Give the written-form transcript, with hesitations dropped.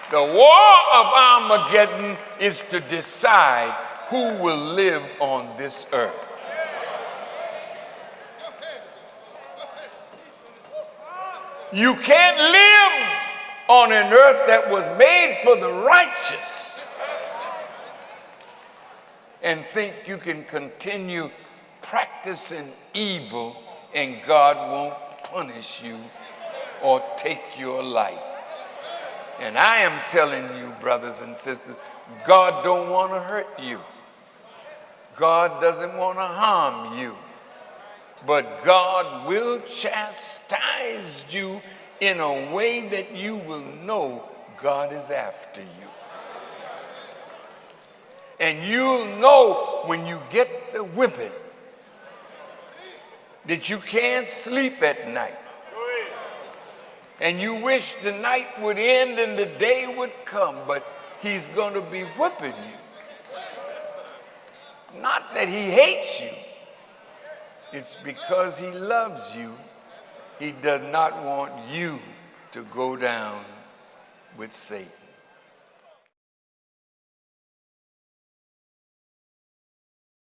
The war of Armageddon is to decide who will live on this earth. You can't live on an earth that was made for the righteous and think you can continue practicing evil and God won't punish you or take your life. And I am telling you, brothers and sisters, God don't want to hurt you. God doesn't want to harm you. But God will chastise you in a way that you will know God is after you. And you'll know when you get the whipping that you can't sleep at night. And you wish the night would end and the day would come, but he's going to be whipping you. Not that he hates you. It's because he loves you. He does not want you to go down with Satan.